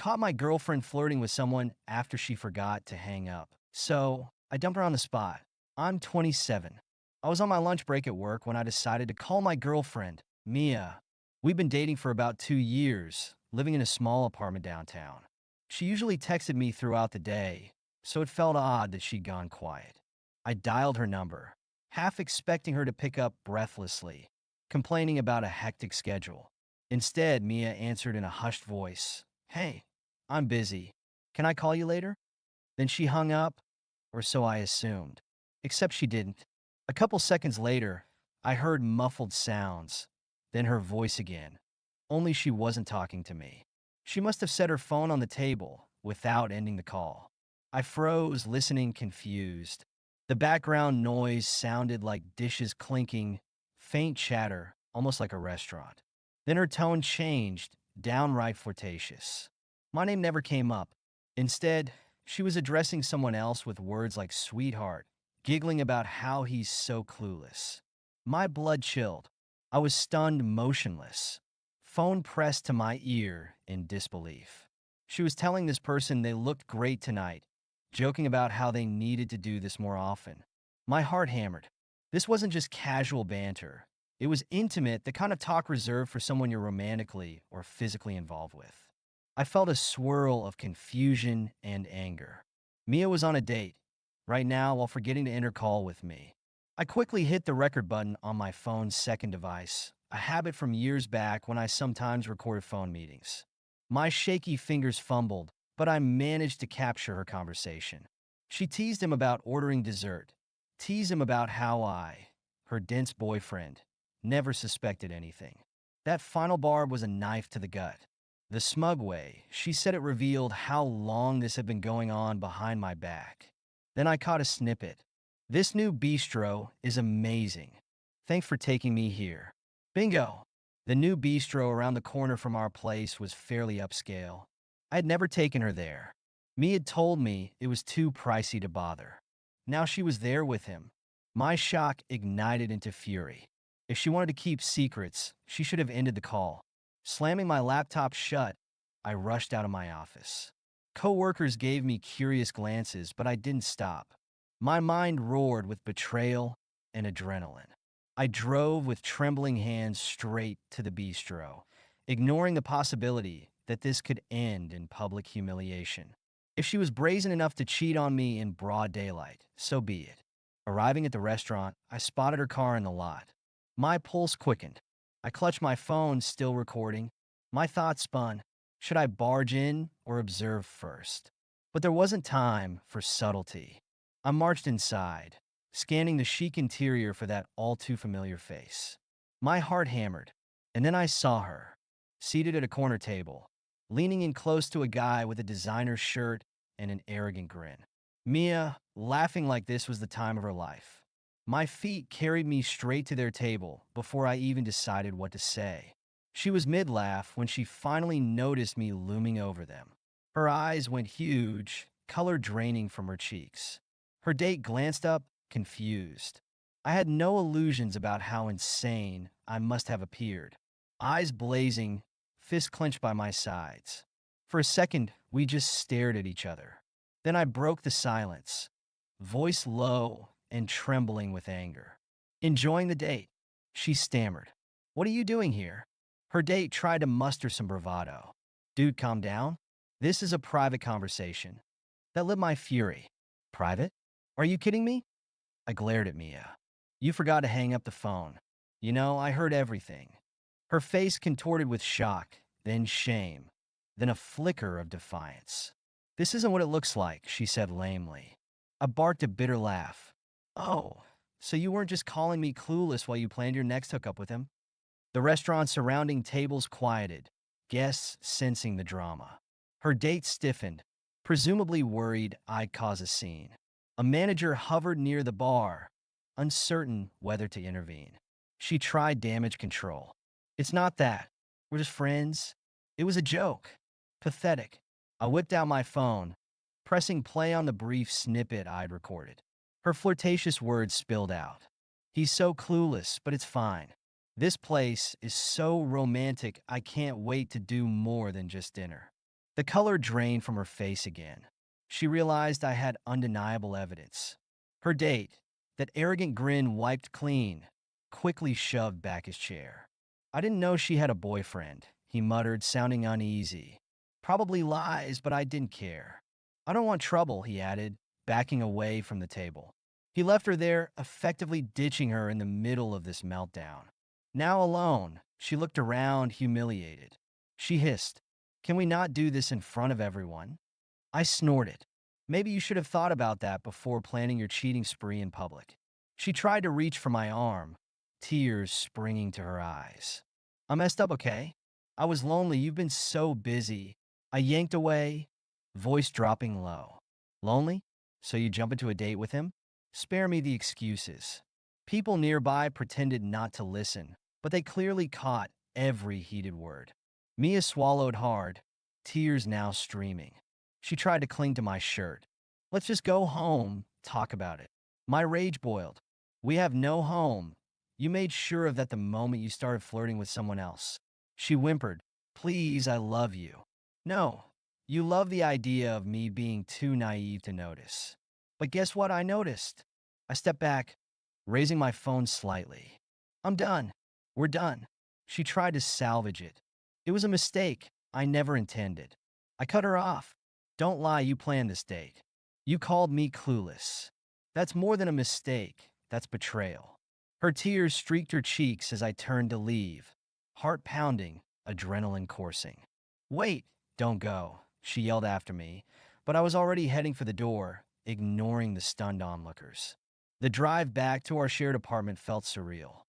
caught my girlfriend flirting with someone after she forgot to hang up. So I dumped her on the spot. I'm 27. I was on my lunch break at work when I decided to call my girlfriend, Mia. We've been dating for about 2 years, living in a small apartment downtown. She usually texted me throughout the day, so it felt odd that she'd gone quiet. I dialed her number, half expecting her to pick up breathlessly, complaining about a hectic schedule. Instead, Mia answered in a hushed voice, "Hey, I'm busy. Can I call you later?" Then she hung up, or so I assumed. Except she didn't. A couple seconds later, I heard muffled sounds, then her voice again. Only she wasn't talking to me. She must have set her phone on the table without ending the call. I froze, listening confused. The background noise sounded like dishes clinking, faint chatter, almost like a restaurant. Then her tone changed, downright flirtatious. My name never came up. Instead, she was addressing someone else with words like sweetheart, giggling about how he's so clueless. My blood chilled. I was stunned motionless. Phone pressed to my ear in disbelief. She was telling this person they looked great tonight, joking about how they needed to do this more often. My heart hammered. This wasn't just casual banter. It was intimate, the kind of talk reserved for someone you're romantically or physically involved with. I felt a swirl of confusion and anger. Mia was on a date, right now while forgetting to end her call with me. I quickly hit the record button on my phone's second device, a habit from years back when I sometimes recorded phone meetings. My shaky fingers fumbled, but I managed to capture her conversation. She teased him about ordering dessert, teased him about how I, her dense boyfriend, never suspected anything. That final bar was a knife to the gut. The smug way she said it revealed how long this had been going on behind my back. Then I caught a snippet. "This new bistro is amazing. Thanks for taking me here." Bingo! The new bistro around the corner from our place was fairly upscale. I had never taken her there. Mia had told me it was too pricey to bother. Now she was there with him. My shock ignited into fury. If she wanted to keep secrets, she should have ended the call. Slamming my laptop shut, I rushed out of my office. Coworkers gave me curious glances, but I didn't stop. My mind roared with betrayal and adrenaline. I drove with trembling hands straight to the bistro, ignoring the possibility that this could end in public humiliation. If she was brazen enough to cheat on me in broad daylight, so be it. Arriving at the restaurant, I spotted her car in the lot. My pulse quickened. I clutched my phone, still recording. My thoughts spun. Should I barge in or observe first? But there wasn't time for subtlety. I marched inside, scanning the chic interior for that all-too-familiar face. My heart hammered, and then I saw her, seated at a corner table, leaning in close to a guy with a designer shirt and an arrogant grin. Mia, laughing like this was the time of her life. My feet carried me straight to their table before I even decided what to say. She was mid-laugh when she finally noticed me looming over them. Her eyes went huge, color draining from her cheeks. Her date glanced up, confused. I had no illusions about how insane I must have appeared. Eyes blazing, fists clenched by my sides. For a second, we just stared at each other. Then I broke the silence, voice low and trembling with anger. "Enjoying the date," she stammered. "What are you doing here?" Her date tried to muster some bravado. "Dude, calm down. This is a private conversation." That lit my fury. "Private? Are you kidding me?" I glared at Mia. "You forgot to hang up the phone. You know, I heard everything." Her face contorted with shock, then shame, then a flicker of defiance. "This isn't what it looks like," she said lamely. I barked a bitter laugh. "Oh, so you weren't just calling me clueless while you planned your next hookup with him?" The restaurant's surrounding tables quieted, guests sensing the drama. Her date stiffened, presumably worried I'd cause a scene. A manager hovered near the bar, uncertain whether to intervene. She tried damage control. "It's not that. We're just friends." It was a joke. Pathetic. I whipped out my phone, pressing play on the brief snippet I'd recorded. Her flirtatious words spilled out. "He's so clueless, but it's fine. This place is so romantic I can't wait to do more than just dinner." The color drained from her face again. She realized I had undeniable evidence. Her date, that arrogant grin wiped clean, quickly shoved back his chair. I didn't know she had a boyfriend, he muttered, sounding uneasy. Probably lies, but I didn't care. I don't want trouble, he added, backing away from the table. He left her there, effectively ditching her in the middle of this meltdown. Now alone, she looked around, humiliated. She hissed, "Can we not do this in front of everyone?" I snorted. "Maybe you should have thought about that before planning your cheating spree in public." She tried to reach for my arm, tears springing to her eyes. "I messed up, okay? I was lonely. You've been so busy." I yanked away, voice dropping low. "Lonely? So you jump into a date with him? Spare me the excuses." People nearby pretended not to listen, but they clearly caught every heated word. Mia swallowed hard, tears now streaming. She tried to cling to my shirt. "Let's just go home, talk about it." My rage boiled. "We have no home. You made sure of that the moment you started flirting with someone else." She whimpered, "Please, I love you." "No, you love the idea of me being too naive to notice." But guess what I noticed? I stepped back, raising my phone slightly. "I'm done. We're done." She tried to salvage it. "It was a mistake. I never intended." I cut her off. "Don't lie, you planned this date. You called me clueless. That's more than a mistake. That's betrayal." Her tears streaked her cheeks as I turned to leave, heart pounding, adrenaline coursing. "Wait, don't go," she yelled after me, but I was already heading for the door, ignoring the stunned onlookers. The drive back to our shared apartment felt surreal.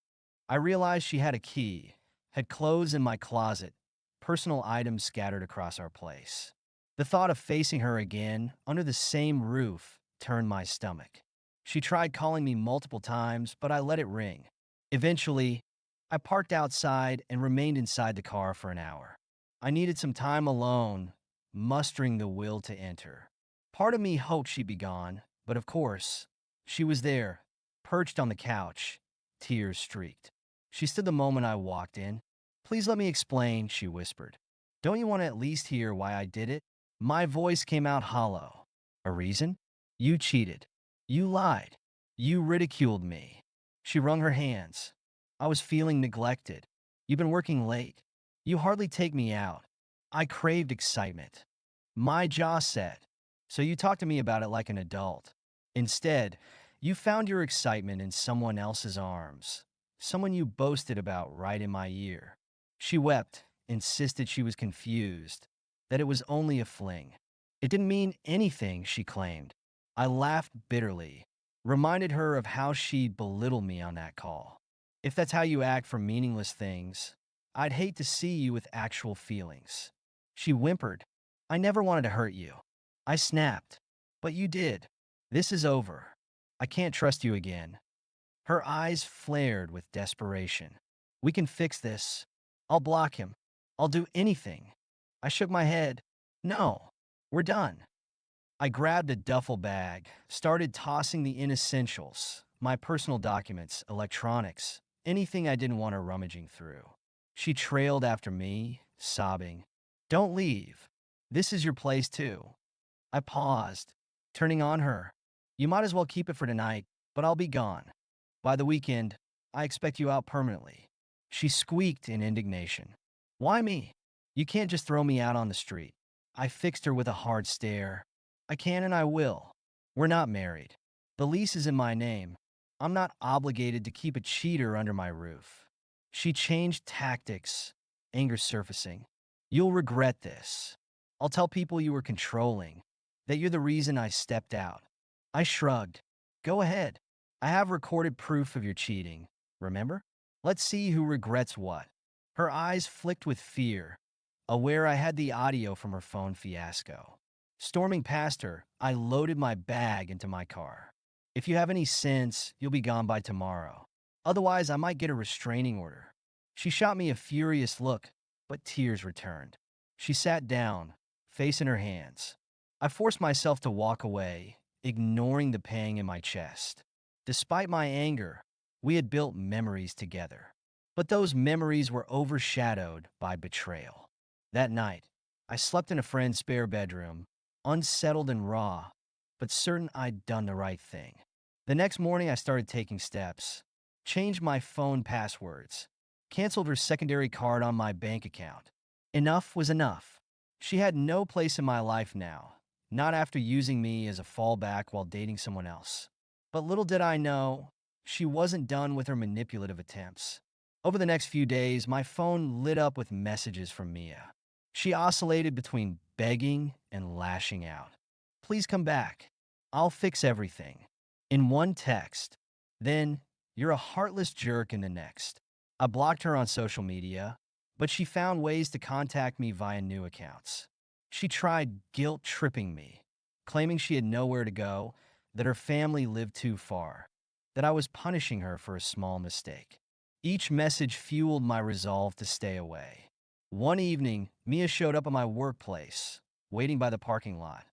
I realized she had a key, had clothes in my closet, personal items scattered across our place. The thought of facing her again, under the same roof, turned my stomach. She tried calling me multiple times, but I let it ring. Eventually, I parked outside and remained inside the car for an hour. I needed some time alone, mustering the will to enter. Part of me hoped she'd be gone, but of course, she was there, perched on the couch, tears streaked. She stood the moment I walked in. "Please let me explain," she whispered. "Don't you want to at least hear why I did it?" My voice came out hollow. "A reason? You cheated. You lied. You ridiculed me." She wrung her hands. "I was feeling neglected. You've been working late. You hardly take me out." I craved excitement. My jaw set. "So you talked to me about it like an adult. Instead, you found your excitement in someone else's arms. Someone you boasted about right in my ear." She wept, insisted she was confused, that it was only a fling. "It didn't mean anything," she claimed. I laughed bitterly, reminded her of how she'd belittled me on that call. "If that's how you act for meaningless things, I'd hate to see you with actual feelings." She whimpered, "I never wanted to hurt you." I snapped, "But you did. This is over. I can't trust you again." Her eyes flared with desperation. "We can fix this. I'll block him. I'll do anything." I shook my head. "No, we're done." I grabbed a duffel bag, started tossing the inessentials, my personal documents, electronics, anything I didn't want her rummaging through. She trailed after me, sobbing, "Don't leave. This is your place too." I paused, turning on her. "You might as well keep it for tonight, but I'll be gone. By the weekend, I expect you out permanently." She squeaked in indignation. "Why me? You can't just throw me out on the street." I fixed her with a hard stare. "I can and I will. We're not married. The lease is in my name. I'm not obligated to keep a cheater under my roof." She changed tactics, anger surfacing. "You'll regret this. I'll tell people you were controlling, that you're the reason I stepped out." I shrugged. "Go ahead. I have recorded proof of your cheating, remember? Let's see who regrets what." Her eyes flicked with fear, aware I had the audio from her phone fiasco. Storming past her, I loaded my bag into my car. "If you have any sense, you'll be gone by tomorrow. Otherwise, I might get a restraining order." She shot me a furious look, but tears returned. She sat down, face in her hands. I forced myself to walk away, ignoring the pang in my chest. Despite my anger, we had built memories together. But those memories were overshadowed by betrayal. That night, I slept in a friend's spare bedroom, unsettled and raw, but certain I'd done the right thing. The next morning, I started taking steps, changed my phone passwords, canceled her secondary card on my bank account. Enough was enough. She had no place in my life now, not after using me as a fallback while dating someone else. But little did I know, she wasn't done with her manipulative attempts. Over the next few days, my phone lit up with messages from Mia. She oscillated between begging and lashing out. Please come back. I'll fix everything. In one text. Then, you're a heartless jerk in the next. I blocked her on social media, but she found ways to contact me via new accounts. She tried guilt-tripping me, claiming she had nowhere to go, that her family lived too far, that I was punishing her for a small mistake. Each message fueled my resolve to stay away. One evening, Mia showed up at my workplace, waiting by the parking lot.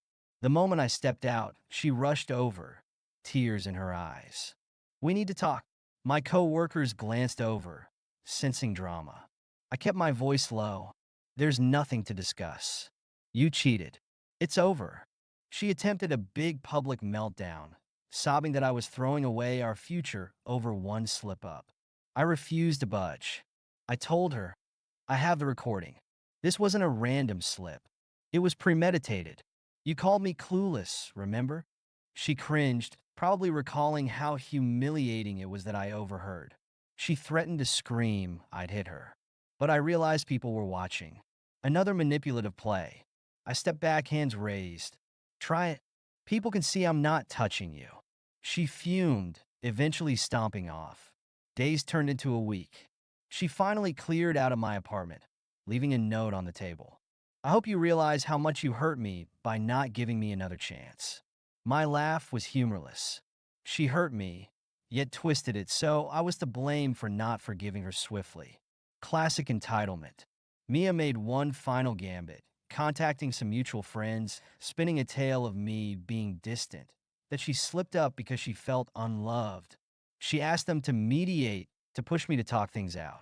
The moment I stepped out, she rushed over, tears in her eyes. We need to talk. My co-workers glanced over, sensing drama. I kept my voice low. There's nothing to discuss. You cheated. It's over. She attempted a big public meltdown, sobbing that I was throwing away our future over one slip-up. I refused to budge. I told her, I have the recording. This wasn't a random slip. It was premeditated. You called me clueless, remember? She cringed, probably recalling how humiliating it was that I overheard. She threatened to scream I'd hit her. But I realized people were watching. Another manipulative play. I stepped back, hands raised. Try it. People can see I'm not touching you. She fumed, eventually stomping off. Days turned into a week. She finally cleared out of my apartment, leaving a note on the table. I hope you realize how much you hurt me by not giving me another chance. My laugh was humorless. She hurt me, yet twisted it, so I was to blame for not forgiving her swiftly. Classic entitlement. Mia made one final gambit, contacting some mutual friends, spinning a tale of me being distant, that she slipped up because she felt unloved. She asked them to mediate, to push me to talk things out.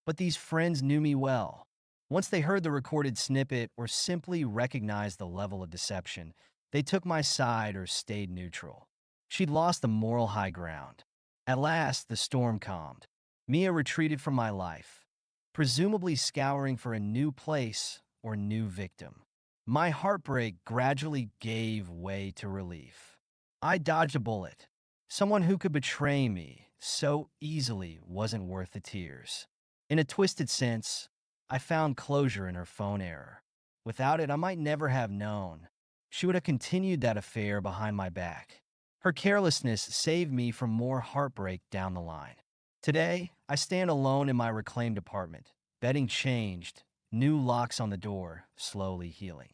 But these friends knew me well. Once they heard the recorded snippet or simply recognized the level of deception, they took my side or stayed neutral. She'd lost the moral high ground. At last, the storm calmed. Mia retreated from my life, presumably scouring for a new place or new victim. My heartbreak gradually gave way to relief. I dodged a bullet. Someone who could betray me so easily wasn't worth the tears. In a twisted sense, I found closure in her phone error. Without it, I might never have known. She would have continued that affair behind my back. Her carelessness saved me from more heartbreak down the line. Today, I stand alone in my reclaimed apartment, bedding changed, new locks on the door, slowly healing.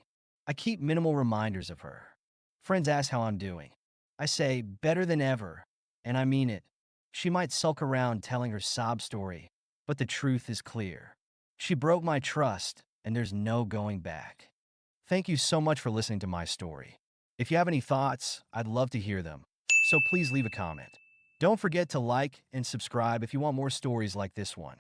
I keep minimal reminders of her. Friends ask how I'm doing. I say, better than ever, and I mean it. She might sulk around telling her sob story, but the truth is clear. She broke my trust, and there's no going back. Thank you so much for listening to my story. If you have any thoughts, I'd love to hear them, so please leave a comment. Don't forget to like and subscribe if you want more stories like this one.